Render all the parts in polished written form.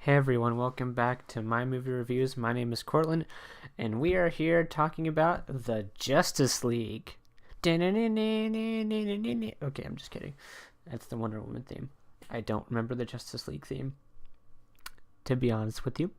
Hey everyone, welcome back to my movie reviews. My name is Cortland, and we are here talking about the Justice League. Okay, I'm just kidding. That's the Wonder Woman theme. I don't remember the Justice League theme, to be honest with you.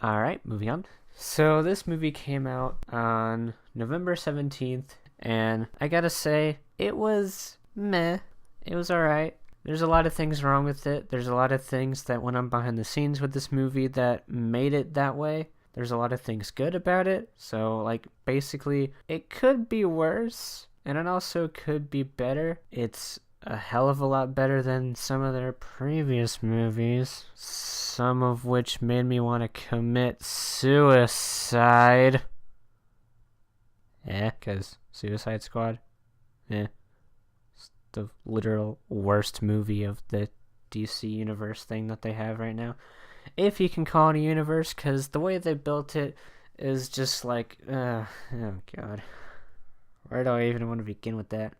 Alright, moving on. So this movie came out on November 17th, and I gotta say, it was meh. It was alright. There's a lot of things wrong with it. There's a lot of things that went on behind the scenes with this movie that made it that way. There's a lot of things good about it. So, basically, it could be worse, and it also could be better. It's a hell of a lot better than some of their previous movies, some of which made me want to commit suicide. Because Suicide Squad? The literal worst movie of the DC universe thing that they have right now, if you can call it a universe, because the way they built it is just oh god, where do I even want to begin with that?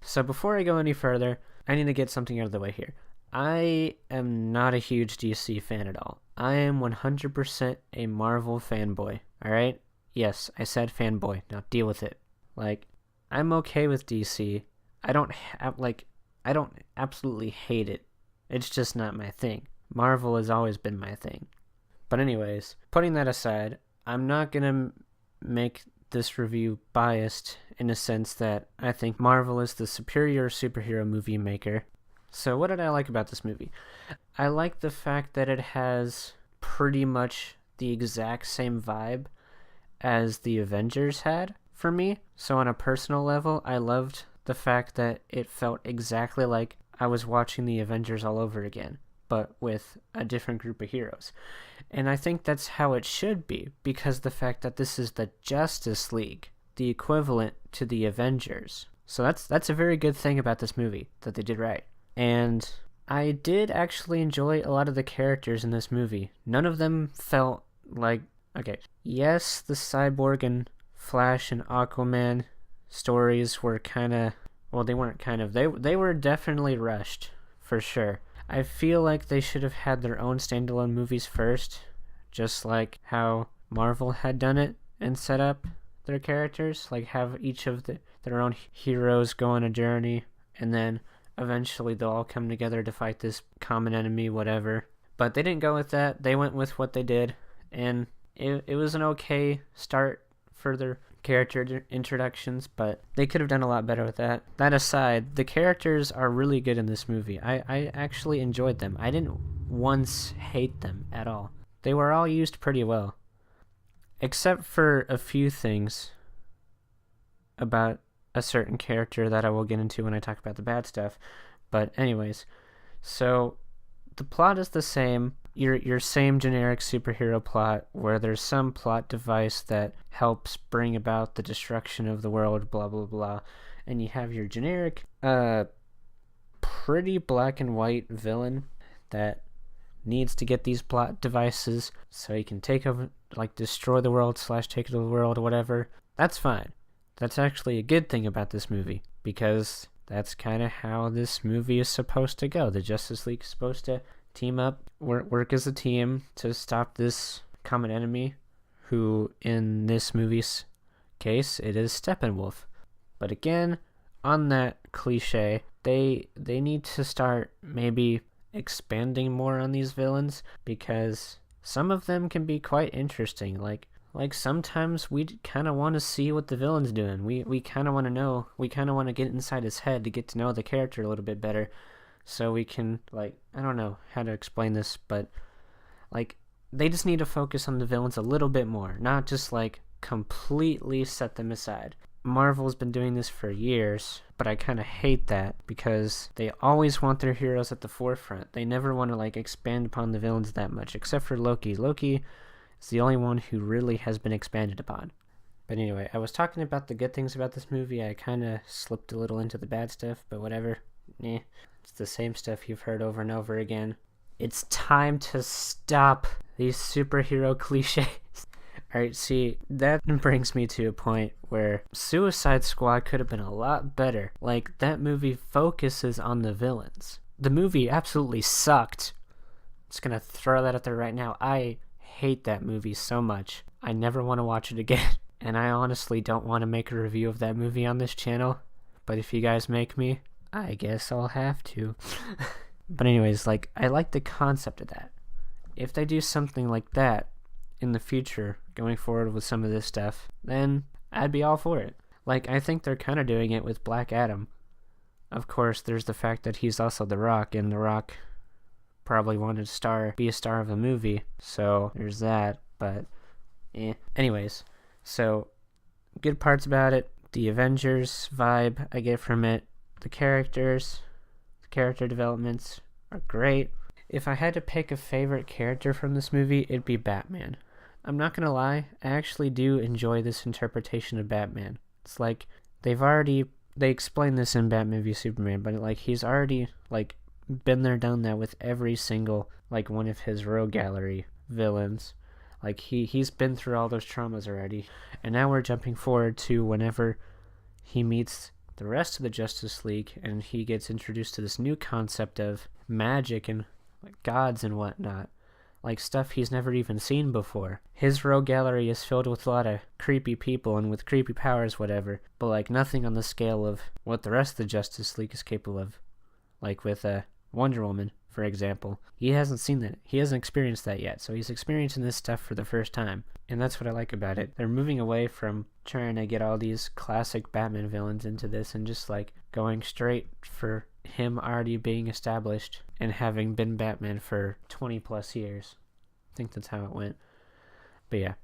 So before I go any further, I need to get something out of the way here. I am not a huge DC fan at all. I am 100% a Marvel fanboy. Alright? Yes, I said fanboy. Now deal with it. I'm okay with DC. I don't absolutely hate it. It's just not my thing. Marvel has always been my thing. But anyways, putting that aside, I'm not gonna make this review biased in a sense that I think Marvel is the superior superhero movie maker. So what did I like about this movie? I like the fact that it has pretty much the exact same vibe as the Avengers had for me. So on a personal level, I loved the fact that it felt exactly like I was watching the Avengers all over again, but with a different group of heroes. And I think that's how it should be, because the fact that this is the Justice League, the equivalent to the Avengers. So that's a very good thing about this movie, that they did right. And I did actually enjoy a lot of the characters in this movie. None of them felt like... Okay, yes, the Cyborg and Flash and Aquaman stories were they were definitely rushed, for sure. I feel like they should have had their own standalone movies first, just like how Marvel had done it and set up their characters, have each of their own heroes go on a journey, and then eventually they'll all come together to fight this common enemy, whatever. But they didn't go with that. They went with what they did, and it was an okay start for their character introductions, but they could have done a lot better with that. That aside, the characters are really good in this movie. I actually enjoyed them. I didn't once hate them at all. They were all used pretty well, except for a few things about a certain character that I will get into when I talk about the bad stuff. But anyways, so the plot is the same. Your same generic superhero plot where there's some plot device that helps bring about the destruction of the world, blah blah blah, and you have your generic pretty black and white villain that needs to get these plot devices so he can take over, destroy the world / take over the world or whatever. That's fine. That's actually a good thing about this movie, because that's kind of how this movie is supposed to go. The Justice League is supposed to team up, work as a team to stop this common enemy, who in this movie's case, it is Steppenwolf. But again, on that cliche, they need to start maybe expanding more on these villains, because some of them can be quite interesting. Sometimes we kind of want to see what the villain's doing. We kind of want to know. We kind of want to get inside his head to get to know the character a little bit better. So we can, I don't know how to explain this, but, they just need to focus on the villains a little bit more, not just, completely set them aside. Marvel's been doing this for years, but I kind of hate that, because they always want their heroes at the forefront. They never want to, expand upon the villains that much, except for Loki. Loki is the only one who really has been expanded upon. But anyway, I was talking about the good things about this movie. I kind of slipped a little into the bad stuff, but whatever. It's the same stuff you've heard over and over again. It's time to stop these superhero cliches. Alright, see, that brings me to a point where Suicide Squad could have been a lot better. That movie focuses on the villains. The movie absolutely sucked, Just gonna throw that out there right now. I hate that movie so much. I never want to watch it again. And I honestly don't want to make a review of that movie on this channel. But if you guys make me, I guess I'll have to. But anyways, like, I like the concept of that. If they do something like that in the future, going forward with some of this stuff, then I'd be all for it. Like, I think they're kind of doing it with Black Adam. Of course, there's the fact that he's also The Rock, and The Rock probably wanted to be a star of a movie, so there's that, but anyways, so good parts about it, the Avengers vibe I get from it, the character developments are great. If I had to pick a favorite character from this movie, it'd be Batman. I'm not gonna lie, I actually do enjoy this interpretation of Batman. It's like, they explain this in Batman v Superman, but like, he's already like been there, done that with every single like one of his rogue gallery villains. Like, he's been through all those traumas already, and now we're jumping forward to whenever he meets the rest of the Justice League and he gets introduced to this new concept of magic and like gods and whatnot, like stuff he's never even seen before. His rogue gallery is filled with a lot of creepy people and with creepy powers, whatever, but like nothing on the scale of what the rest of the Justice League is capable of. Like with Wonder Woman, for example. He hasn't seen that. He hasn't experienced that yet, so he's experiencing this stuff for the first time. And that's what I like about it. They're moving away from trying to get all these classic Batman villains into this and just like going straight for him already being established and having been Batman for 20 plus years. I think that's how it went. But yeah,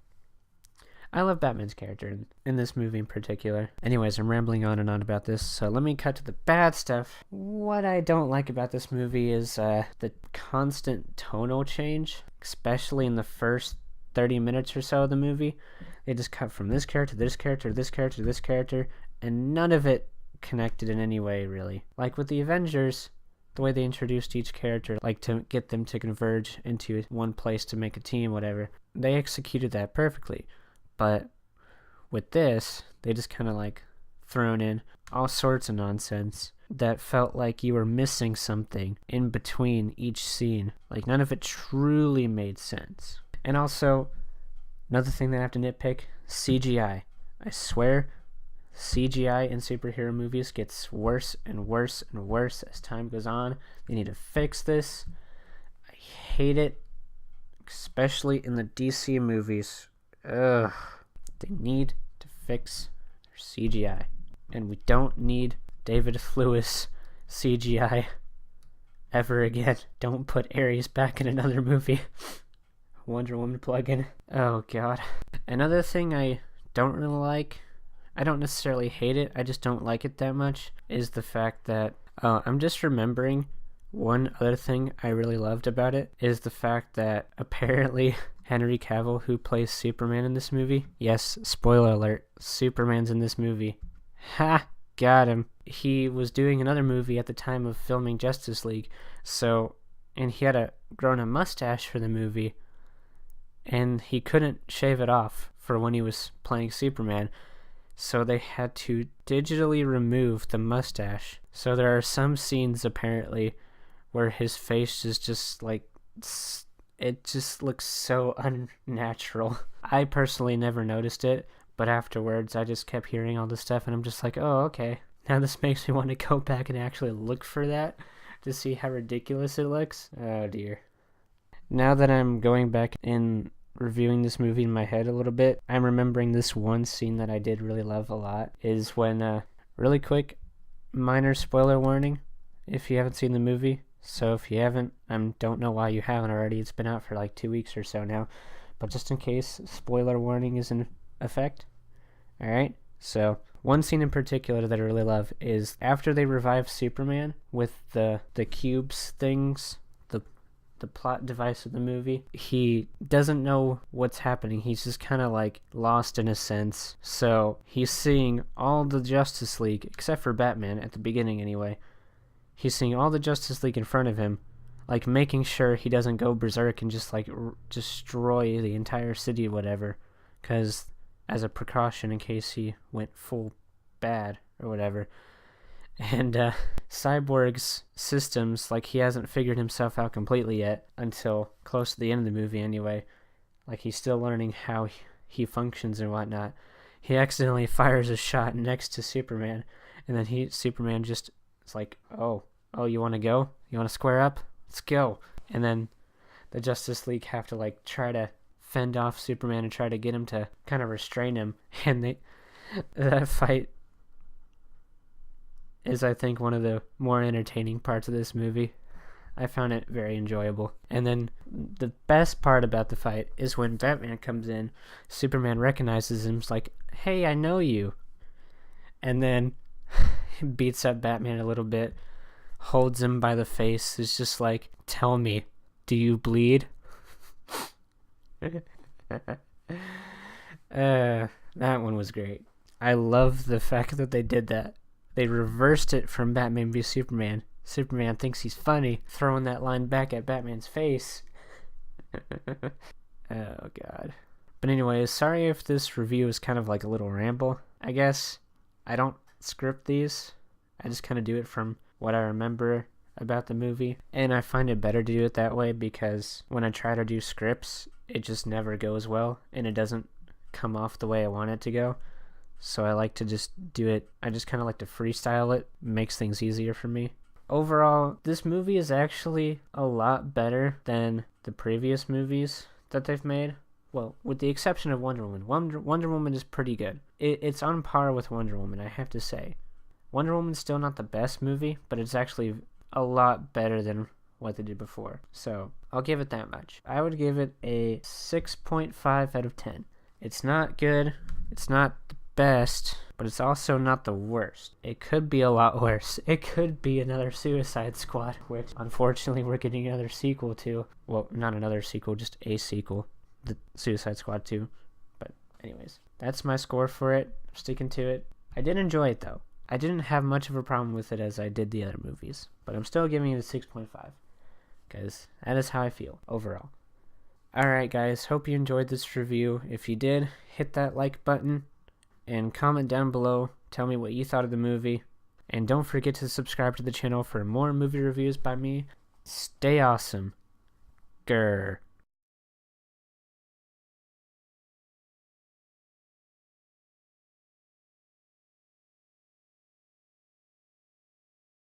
I love Batman's character in this movie in particular. Anyways, I'm rambling on and on about this, so let me cut to the bad stuff. What I don't like about this movie is the constant tonal change, especially in the first 30 minutes or so of the movie. They just cut from this character, this character, this character, this character, and none of it connected in any way, really. Like with the Avengers, the way they introduced each character, like to get them to converge into one place to make a team, whatever, they executed that perfectly. But with this, they just kind of like thrown in all sorts of nonsense that felt like you were missing something in between each scene. Like, none of it truly made sense. And also, another thing that I have to nitpick, CGI. I swear, CGI in superhero movies gets worse and worse and worse as time goes on. They need to fix this. I hate it, especially in the DC movies. Ugh. They need to fix their CGI. And we don't need David Lewis CGI ever again. Don't put Ares back in another movie. Wonder Woman plugin. Oh god. Another thing I don't really like, I don't necessarily hate it, I just don't like it that much, is the fact that, I'm just remembering one other thing I really loved about it, is the fact that apparently Henry Cavill, who plays Superman in this movie, yes, spoiler alert, Superman's in this movie. Ha! Got him. He was doing another movie at the time of filming Justice League, and he had grown a mustache for the movie, and he couldn't shave it off for when he was playing Superman, so they had to digitally remove the mustache. So there are some scenes, apparently, where his face is just like, it just looks so unnatural. I personally never noticed it, but afterwards I just kept hearing all this stuff and I'm just like, oh, okay. Now this makes me want to go back and actually look for that to see how ridiculous it looks. Oh dear. Now that I'm going back and reviewing this movie in my head a little bit, I'm remembering this one scene that I did really love a lot, is when, really quick, minor spoiler warning if you haven't seen the movie. So if you haven't, I don't know why you haven't already. It's been out for like 2 weeks or so now. But just in case, spoiler warning is in effect. Alright? So, one scene in particular that I really love is after they revive Superman with the cubes things, the plot device of the movie, he doesn't know what's happening. He's just kind of like lost in a sense. So, he's seeing all the Justice League, except for Batman at the beginning anyway. He's seeing all the Justice League in front of him, like making sure he doesn't go berserk and just like destroy the entire city or whatever, because as a precaution in case he went full bad or whatever. And Cyborg's systems, like, he hasn't figured himself out completely yet until close to the end of the movie anyway. Like, he's still learning how he functions and whatnot. He accidentally fires a shot next to Superman, and then Superman just is like, oh, you want to go? You want to square up? Let's go. And then the Justice League have to, like, try to fend off Superman and try to get him to kind of restrain him. And that fight is, I think, one of the more entertaining parts of this movie. I found it very enjoyable. And then the best part about the fight is when Batman comes in, Superman recognizes him, is like, hey, I know you. And then beats up Batman a little bit, holds him by the face, is just like, tell me, do you bleed? That one was great. I love the fact that they did that. They reversed it from Batman v Superman. Superman thinks he's funny, throwing that line back at Batman's face. Oh, God. But anyways, sorry if this review is kind of like a little ramble, I guess. I don't script these. I just kind of do it from what I remember about the movie. And I find it better to do it that way because when I try to do scripts, it just never goes well and it doesn't come off the way I want it to go. So I like to just do it. I just kind of like to freestyle it. Makes things easier for me. Overall, this movie is actually a lot better than the previous movies that they've made. Well, with the exception of Wonder Woman. Wonder Woman is pretty good. It's on par with Wonder Woman, I have to say. Wonder Woman's still not the best movie, but it's actually a lot better than what they did before. So, I'll give it that much. I would give it a 6.5 out of 10. It's not good. It's not the best, but it's also not the worst. It could be a lot worse. It could be another Suicide Squad, which unfortunately we're getting another sequel to. Well, not another sequel, just a sequel. The Suicide Squad 2. But anyways, that's my score for it. I'm sticking to it. I did enjoy it though. I didn't have much of a problem with it as I did the other movies, but I'm still giving it a 6.5 because that is how I feel overall. Alright guys, hope you enjoyed this review. If you did, hit that like button and comment down below. Tell me what you thought of the movie. And don't forget to subscribe to the channel for more movie reviews by me. Stay awesome. Grr.